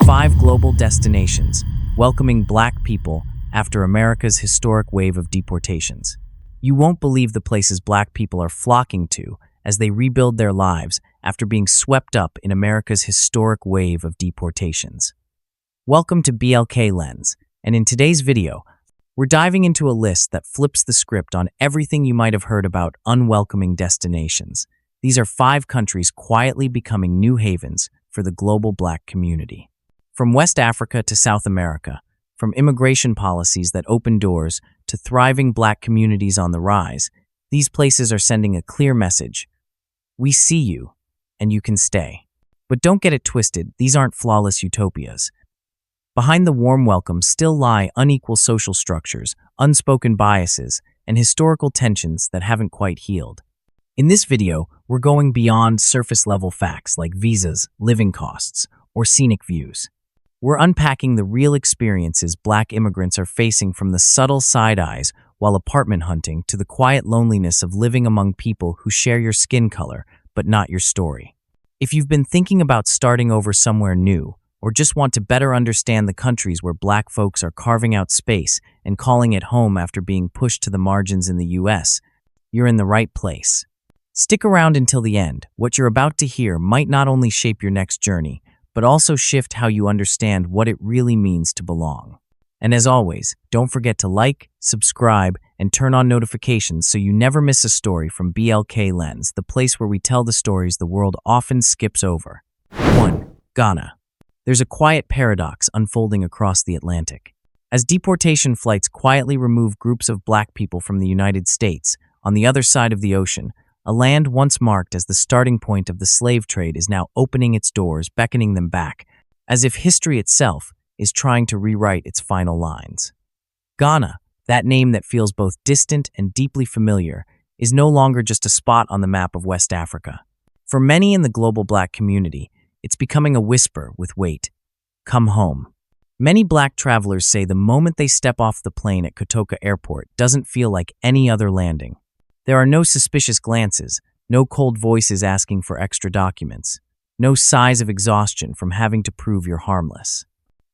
5 global destinations welcoming Black people after America's historic wave of deportations. You won't believe the places Black people are flocking to as they rebuild their lives after being swept up in America's historic wave of deportations. Welcome to BLK Lens, and in today's video, we're diving into a list that flips the script on everything you might have heard about unwelcoming destinations. These are 5 countries quietly becoming new havens for the global Black community. From West Africa to South America, from immigration policies that open doors to thriving Black communities on the rise, these places are sending a clear message. We see you, and you can stay. But don't get it twisted, these aren't flawless utopias. Behind the warm welcome still lie unequal social structures, unspoken biases, and historical tensions that haven't quite healed. In this video, we're going beyond surface-level facts like visas, living costs, or scenic views. We're unpacking the real experiences Black immigrants are facing, from the subtle side eyes while apartment hunting to the quiet loneliness of living among people who share your skin color but not your story. If you've been thinking about starting over somewhere new, or just want to better understand the countries where Black folks are carving out space and calling it home after being pushed to the margins in the US, you're in the right place. Stick around until the end. What you're about to hear might not only shape your next journey, but also shift how you understand what it really means to belong. And as always, don't forget to like, subscribe, and turn on notifications so you never miss a story from BLK Lens, the place where we tell the stories the world often skips over. 1. Ghana. There's a quiet paradox unfolding across the Atlantic. As deportation flights quietly remove groups of Black people from the United States, on the other side of the ocean, a land once marked as the starting point of the slave trade is now opening its doors, beckoning them back, as if history itself is trying to rewrite its final lines. Ghana, that name that feels both distant and deeply familiar, is no longer just a spot on the map of West Africa. For many in the global Black community, it's becoming a whisper with weight. Come home. Many Black travelers say the moment they step off the plane at Kotoka Airport doesn't feel like any other landing. There are no suspicious glances, no cold voices asking for extra documents, no sighs of exhaustion from having to prove you're harmless.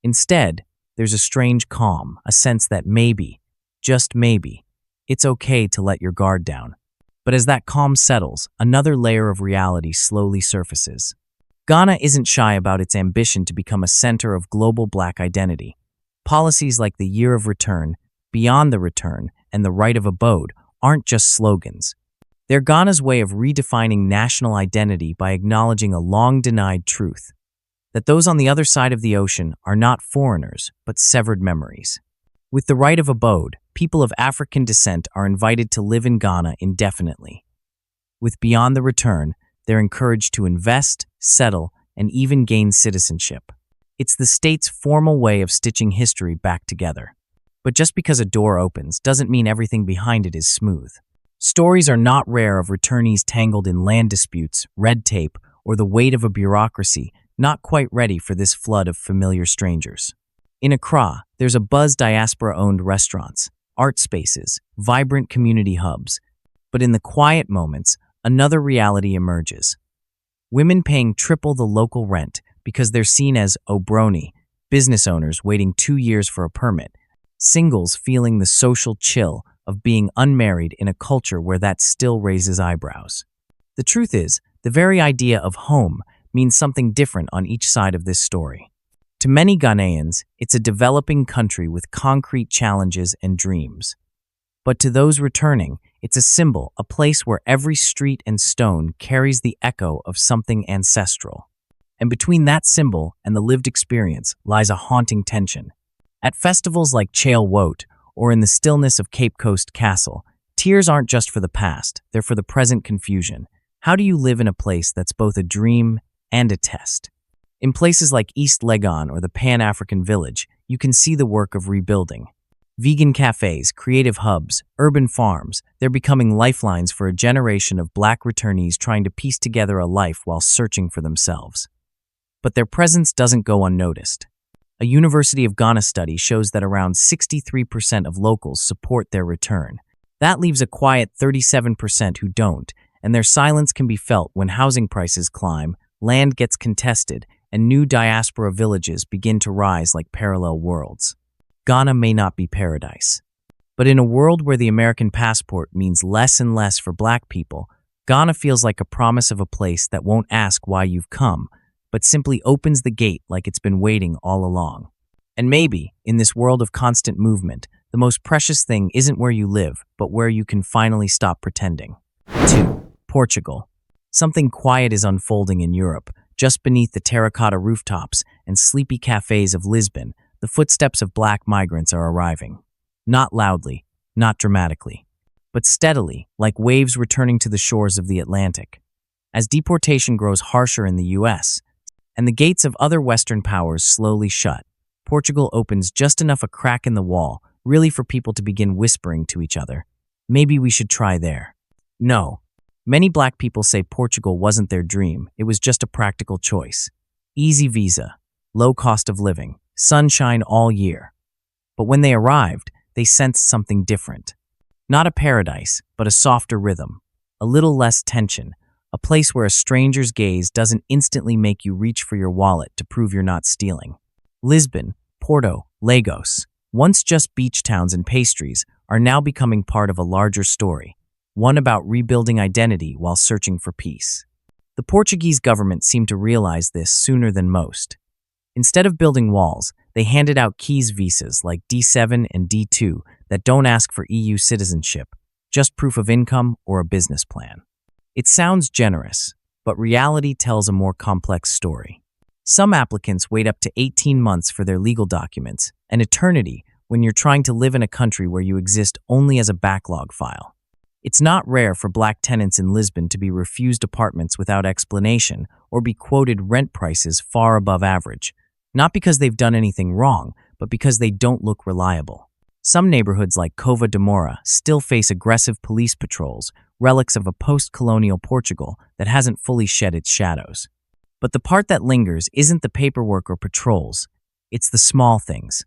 Instead, there's a strange calm, a sense that maybe, just maybe, it's okay to let your guard down. But as that calm settles, another layer of reality slowly surfaces. Ghana isn't shy about its ambition to become a center of global Black identity. Policies like the Year of Return, Beyond the Return, and the Right of Abode aren't just slogans. They're Ghana's way of redefining national identity by acknowledging a long-denied truth, that those on the other side of the ocean are not foreigners, but severed memories. With the Right of Abode, people of African descent are invited to live in Ghana indefinitely. With Beyond the Return, they're encouraged to invest, settle, and even gain citizenship. It's the state's formal way of stitching history back together. But just because a door opens doesn't mean everything behind it is smooth. Stories are not rare of returnees tangled in land disputes, red tape, or the weight of a bureaucracy not quite ready for this flood of familiar strangers. In Accra, there's a buzz Diaspora-owned restaurants, art spaces, vibrant community hubs. But in the quiet moments, another reality emerges. Women paying triple the local rent because they're seen as obroni, business owners waiting 2 years for a permit, singles feeling the social chill of being unmarried in a culture where that still raises eyebrows. The truth is, the very idea of home means something different on each side of this story. To many Ghanaians, it's a developing country with concrete challenges and dreams. But to those returning, it's a symbol, a place where every street and stone carries the echo of something ancestral. And between that symbol and the lived experience lies a haunting tension. At festivals like Chael Wote, or in the stillness of Cape Coast Castle, tears aren't just for the past, they're for the present confusion. How do you live in a place that's both a dream and a test? In places like East Legon or the Pan-African Village, you can see the work of rebuilding. Vegan cafes, creative hubs, urban farms, they're becoming lifelines for a generation of Black returnees trying to piece together a life while searching for themselves. But their presence doesn't go unnoticed. A University of Ghana study shows that around 63% of locals support their return. That leaves a quiet 37% who don't, and their silence can be felt when housing prices climb, land gets contested, and new diaspora villages begin to rise like parallel worlds. Ghana may not be paradise. But in a world where the American passport means less and less for Black people, Ghana feels like a promise of a place that won't ask why you've come, but simply opens the gate like it's been waiting all along. And maybe, in this world of constant movement, the most precious thing isn't where you live, but where you can finally stop pretending. 2. Portugal. Something quiet is unfolding in Europe. Just beneath the terracotta rooftops and sleepy cafes of Lisbon, the footsteps of Black migrants are arriving. Not loudly, not dramatically, but steadily, like waves returning to the shores of the Atlantic. As deportation grows harsher in the US, and the gates of other Western powers slowly shut, Portugal opens just enough a crack in the wall, really for people to begin whispering to each other. Maybe we should try there. No. Many Black people say Portugal wasn't their dream, it was just a practical choice. Easy visa, low cost of living, sunshine all year. But when they arrived, they sensed something different. Not a paradise, but a softer rhythm, a little less tension, a place where a stranger's gaze doesn't instantly make you reach for your wallet to prove you're not stealing. Lisbon, Porto, Lagos, once just beach towns and pastries, are now becoming part of a larger story, one about rebuilding identity while searching for peace. The Portuguese government seemed to realize this sooner than most. Instead of building walls, they handed out keys visas like D7 and D2 that don't ask for EU citizenship, just proof of income or a business plan. It sounds generous, but reality tells a more complex story. Some applicants wait up to 18 months for their legal documents, an eternity when you're trying to live in a country where you exist only as a backlog file. It's not rare for Black tenants in Lisbon to be refused apartments without explanation or be quoted rent prices far above average, not because they've done anything wrong, but because they don't look reliable. Some neighborhoods like Cova de Moura still face aggressive police patrols, relics of a post-colonial Portugal that hasn't fully shed its shadows. But the part that lingers isn't the paperwork or patrols, it's the small things.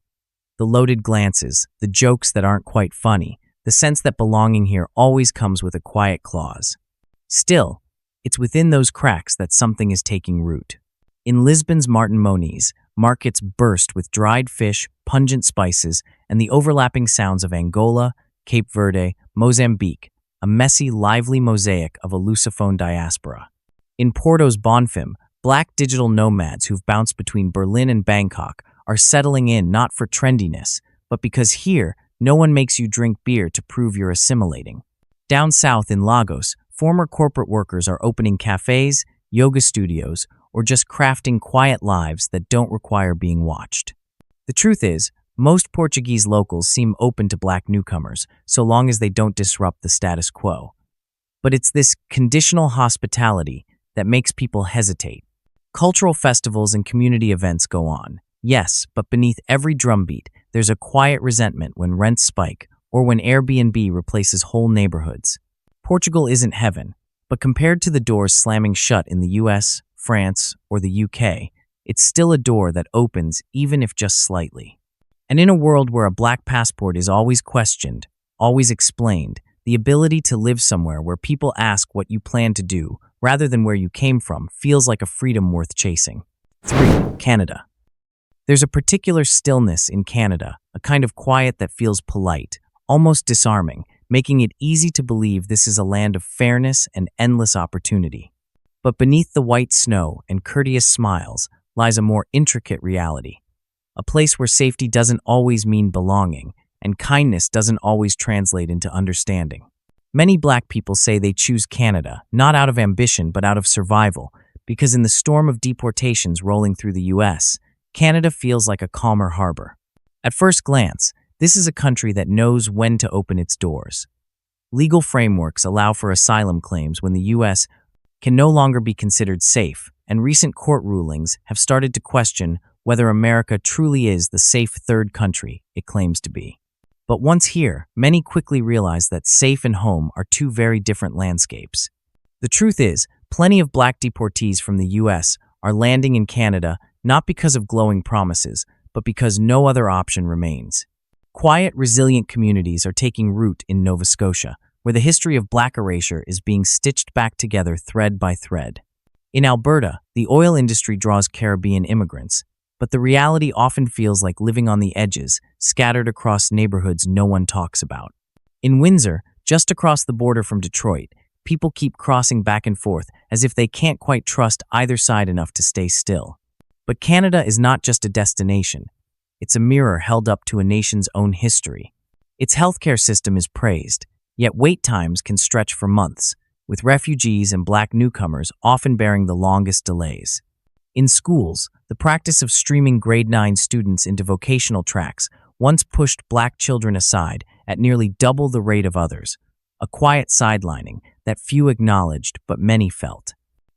The loaded glances, the jokes that aren't quite funny, the sense that belonging here always comes with a quiet clause. Still, it's within those cracks that something is taking root. In Lisbon's Martin Moniz, markets burst with dried fish, pungent spices, and the overlapping sounds of Angola, Cape Verde, Mozambique, a messy, lively mosaic of a Lusophone diaspora. In Porto's Bonfim, Black digital nomads who've bounced between Berlin and Bangkok are settling in not for trendiness, but because here, no one makes you drink beer to prove you're assimilating. Down south in Lagos, former corporate workers are opening cafes, yoga studios, or just crafting quiet lives that don't require being watched. The truth is, most Portuguese locals seem open to Black newcomers, so long as they don't disrupt the status quo. But it's this conditional hospitality that makes people hesitate. Cultural festivals and community events go on, yes, but beneath every drumbeat, there's a quiet resentment when rents spike or when Airbnb replaces whole neighborhoods. Portugal isn't heaven, but compared to the doors slamming shut in the US, France, or the UK, it's still a door that opens even if just slightly. And in a world where a Black passport is always questioned, always explained, the ability to live somewhere where people ask what you plan to do rather than where you came from feels like a freedom worth chasing. 3. Canada. There's a particular stillness in Canada, a kind of quiet that feels polite, almost disarming, making it easy to believe this is a land of fairness and endless opportunity. But beneath the white snow and courteous smiles lies a more intricate reality, a place where safety doesn't always mean belonging, and kindness doesn't always translate into understanding. Many Black people say they choose Canada, not out of ambition but out of survival, because in the storm of deportations rolling through the US, Canada feels like a calmer harbor. At first glance, this is a country that knows when to open its doors. Legal frameworks allow for asylum claims when the US can no longer be considered safe, and recent court rulings have started to question whether America truly is the safe third country it claims to be. But once here, many quickly realize that safe and home are two very different landscapes. The truth is, plenty of Black deportees from the US are landing in Canada not because of glowing promises, but because no other option remains. Quiet, resilient communities are taking root in Nova Scotia, where the history of Black erasure is being stitched back together thread by thread. In Alberta, the oil industry draws Caribbean immigrants, but the reality often feels like living on the edges, scattered across neighborhoods no one talks about. In Windsor, just across the border from Detroit, people keep crossing back and forth as if they can't quite trust either side enough to stay still. But Canada is not just a destination. It's a mirror held up to a nation's own history. Its healthcare system is praised, yet wait times can stretch for months, with refugees and Black newcomers often bearing the longest delays. In schools, the practice of streaming grade 9 students into vocational tracks once pushed Black children aside at nearly double the rate of others, a quiet sidelining that few acknowledged but many felt.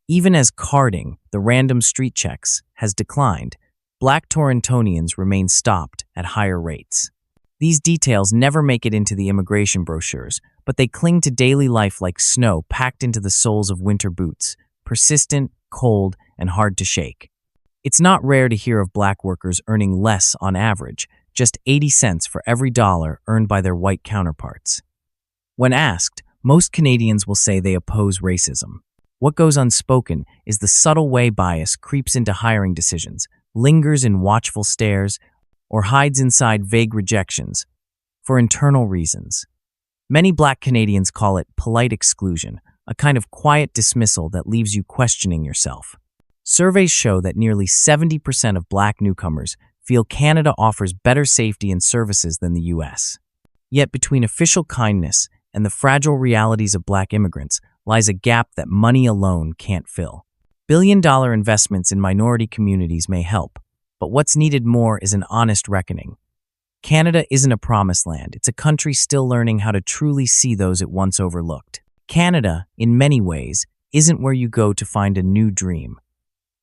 Even as carding, the random street checks, has declined, Black Torontonians remain stopped at higher rates. These details never make it into the immigration brochures, but they cling to daily life like snow packed into the soles of winter boots, persistent, cold, and hard to shake. It's not rare to hear of Black workers earning less on average, just 80 cents for every dollar earned by their white counterparts. When asked, most Canadians will say they oppose racism. What goes unspoken is the subtle way bias creeps into hiring decisions, lingers in watchful stares, or hides inside vague rejections for internal reasons. Many Black Canadians call it polite exclusion, a kind of quiet dismissal that leaves you questioning yourself. Surveys show that nearly 70% of Black newcomers feel Canada offers better safety and services than the US. Yet between official kindness and the fragile realities of Black immigrants lies a gap that money alone can't fill. Billion-dollar investments in minority communities may help, but what's needed more is an honest reckoning. Canada isn't a promised land. It's a country still learning how to truly see those it once overlooked. Canada, in many ways, isn't where you go to find a new dream.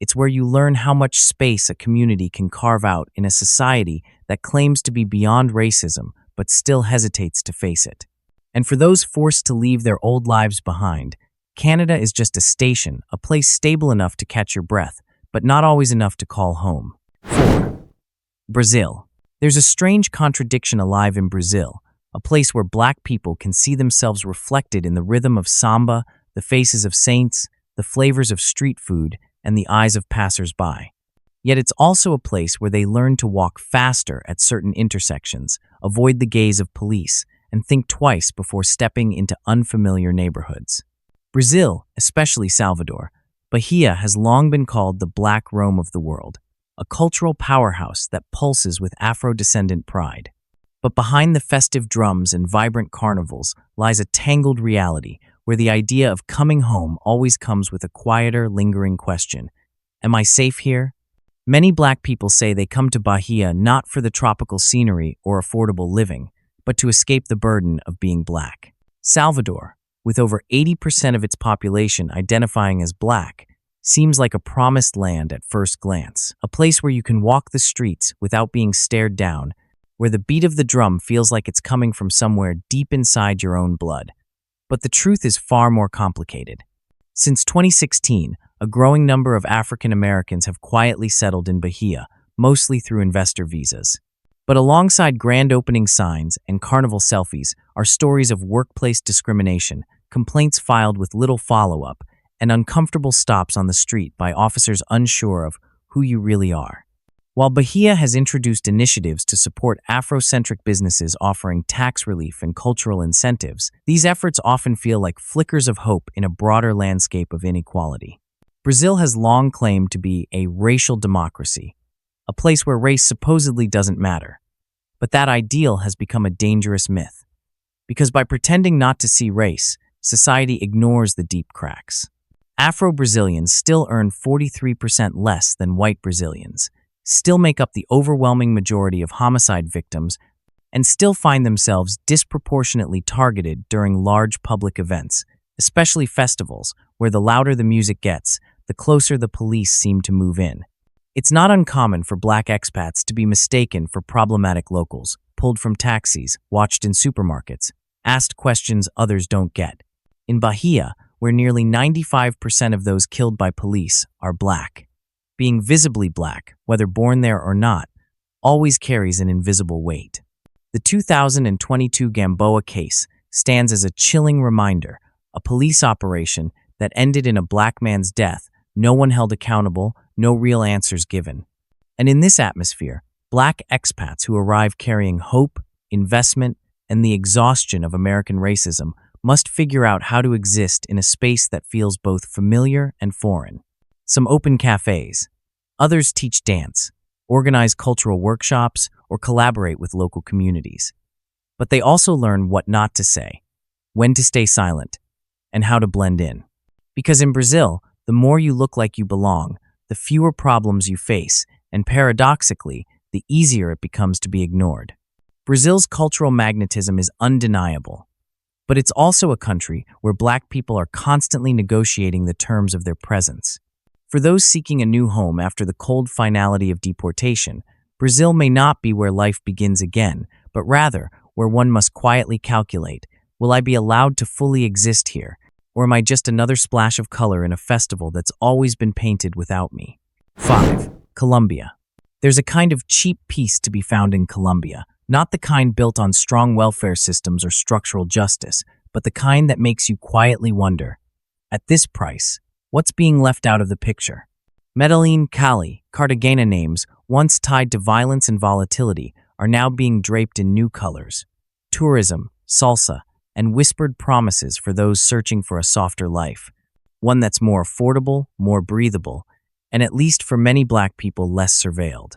It's where you learn how much space a community can carve out in a society that claims to be beyond racism but still hesitates to face it. And for those forced to leave their old lives behind, Canada is just a station, a place stable enough to catch your breath, but not always enough to call home. 4. Brazil. There's a strange contradiction alive in Brazil, a place where Black people can see themselves reflected in the rhythm of samba, the faces of saints, the flavors of street food, and the eyes of passers-by. Yet it's also a place where they learn to walk faster at certain intersections, avoid the gaze of police, and think twice before stepping into unfamiliar neighborhoods. Brazil, especially Salvador, Bahia has long been called the Black Rome of the world, a cultural powerhouse that pulses with Afro-descendant pride. But behind the festive drums and vibrant carnivals lies a tangled reality where the idea of coming home always comes with a quieter, lingering question. Am I safe here? Many Black people say they come to Bahia not for the tropical scenery or affordable living, but to escape the burden of being Black. Salvador, with over 80% of its population identifying as Black, seems like a promised land at first glance, a place where you can walk the streets without being stared down, where the beat of the drum feels like it's coming from somewhere deep inside your own blood. But the truth is far more complicated. Since 2016, a growing number of African Americans have quietly settled in Bahia, mostly through investor visas. But alongside grand opening signs and carnival selfies are stories of workplace discrimination, complaints filed with little follow-up, and uncomfortable stops on the street by officers unsure of who you really are. While Bahia has introduced initiatives to support Afrocentric businesses offering tax relief and cultural incentives, these efforts often feel like flickers of hope in a broader landscape of inequality. Brazil has long claimed to be a racial democracy, a place where race supposedly doesn't matter. But that ideal has become a dangerous myth, because by pretending not to see race, society ignores the deep cracks. Afro-Brazilians still earn 43% less than white Brazilians, still make up the overwhelming majority of homicide victims, and still find themselves disproportionately targeted during large public events, especially festivals, where the louder the music gets, the closer the police seem to move in. It's not uncommon for Black expats to be mistaken for problematic locals, pulled from taxis, watched in supermarkets, asked questions others don't get. In Bahia, where nearly 95% of those killed by police are Black, being visibly Black, whether born there or not, always carries an invisible weight. The 2022 Gamboa case stands as a chilling reminder, a police operation that ended in a Black man's death no one held accountable, no real answers given. And in this atmosphere, Black expats who arrive carrying hope, investment, and the exhaustion of American racism must figure out how to exist in a space that feels both familiar and foreign. Some open cafes. Others teach dance, organize cultural workshops, or collaborate with local communities. But they also learn what not to say, when to stay silent, and how to blend in. Because in Brazil, the more you look like you belong, the fewer problems you face, and paradoxically, the easier it becomes to be ignored. Brazil's cultural magnetism is undeniable, but it's also a country where Black people are constantly negotiating the terms of their presence. For those seeking a new home after the cold finality of deportation, Brazil may not be where life begins again, but rather where one must quietly calculate, will I be allowed to fully exist here, or am I just another splash of color in a festival that's always been painted without me? 5. Colombia. There's a kind of cheap peace to be found in Colombia, not the kind built on strong welfare systems or structural justice, but the kind that makes you quietly wonder, at this price, what's being left out of the picture? Medellin, Cali, Cartagena names, once tied to violence and volatility, are now being draped in new colors. Tourism, salsa, and whispered promises for those searching for a softer life. One that's more affordable, more breathable, and at least for many Black people less surveilled.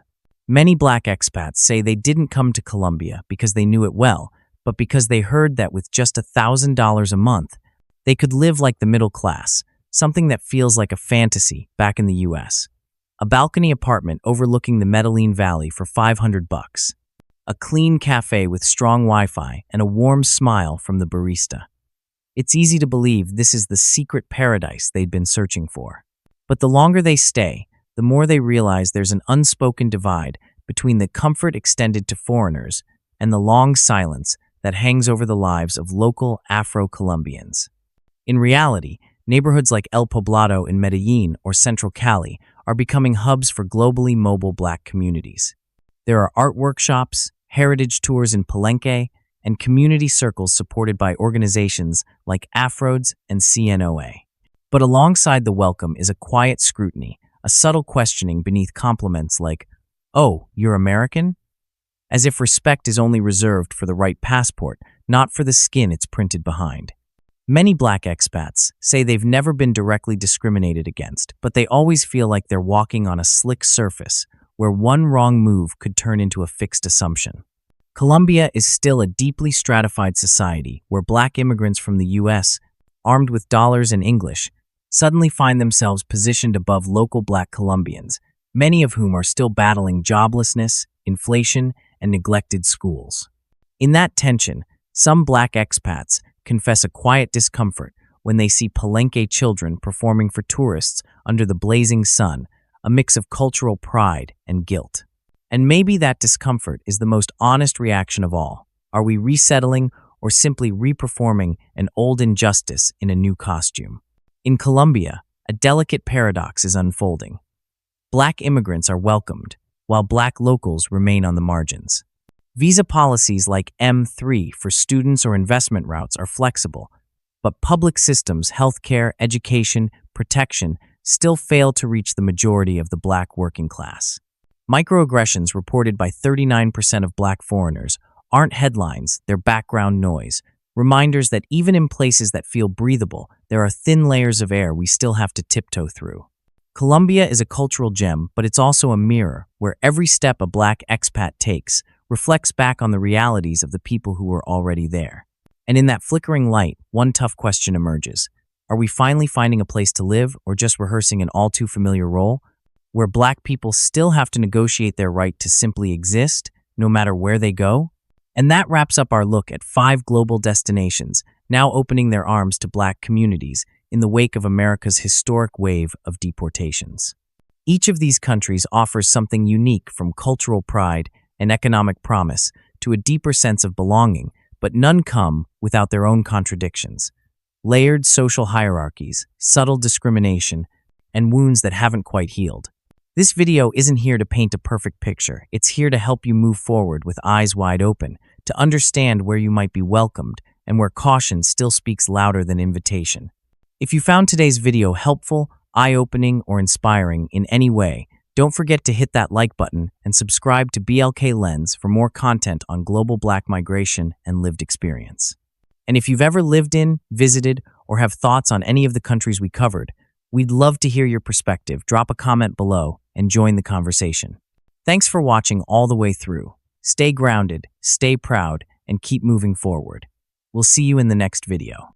Many Black expats say they didn't come to Colombia because they knew it well, but because they heard that with just $1,000 a month, they could live like the middle class, something that feels like a fantasy back in the US. A balcony apartment overlooking the Medellin Valley for $500. A clean cafe with strong Wi-Fi and a warm smile from the barista. It's easy to believe this is the secret paradise they'd been searching for. But the longer they stay, the more they realize there's an unspoken divide between the comfort extended to foreigners and the long silence that hangs over the lives of local Afro-Colombians. In reality, neighborhoods like El Poblado in Medellin or Central Cali are becoming hubs for globally mobile Black communities. There are art workshops, heritage tours in Palenque, and community circles supported by organizations like Afrods and CNOA. But alongside the welcome is a quiet scrutiny, a subtle questioning beneath compliments like, "Oh, you're American?" As if respect is only reserved for the right passport, not for the skin it's printed behind. Many Black expats say they've never been directly discriminated against, but they always feel like they're walking on a slick surface where one wrong move could turn into a fixed assumption. Colombia is still a deeply stratified society where Black immigrants from the US, armed with dollars and English, suddenly find themselves positioned above local Black Colombians, many of whom are still battling joblessness, inflation, and neglected schools. In that tension, some Black expats confess a quiet discomfort when they see Palenque children performing for tourists under the blazing sun, a mix of cultural pride and guilt. And maybe that discomfort is the most honest reaction of all. Are we resettling or simply reperforming an old injustice in a new costume? In Colombia, a delicate paradox is unfolding. Black immigrants are welcomed, while Black locals remain on the margins. Visa policies like M3 for students or investment routes are flexible, but public systems, healthcare, education, protection still fail to reach the majority of the Black working class. Microaggressions reported by 39% of Black foreigners aren't headlines, they're background noise, reminders that even in places that feel breathable, there are thin layers of air we still have to tiptoe through. Colombia is a cultural gem, but it's also a mirror where every step a Black expat takes reflects back on the realities of the people who were already there. And in that flickering light, one tough question emerges. Are we finally finding a place to live or just rehearsing an all too familiar role, where Black people still have to negotiate their right to simply exist, no matter where they go? And that wraps up our look at 5 global destinations, now opening their arms to Black communities in the wake of America's historic wave of deportations. Each of these countries offers something unique, from cultural pride and economic promise to a deeper sense of belonging, but none come without their own contradictions. Layered social hierarchies, subtle discrimination, and wounds that haven't quite healed. This video isn't here to paint a perfect picture. It's here to help you move forward with eyes wide open, to understand where you might be welcomed and where caution still speaks louder than invitation. If you found today's video helpful, eye-opening, or inspiring in any way, don't forget to hit that like button and subscribe to BLK Lens for more content on global Black migration and lived experience. And if you've ever lived in, visited, or have thoughts on any of the countries we covered, we'd love to hear your perspective. Drop a comment below and join the conversation. Thanks for watching all the way through. Stay grounded, stay proud, and keep moving forward. We'll see you in the next video.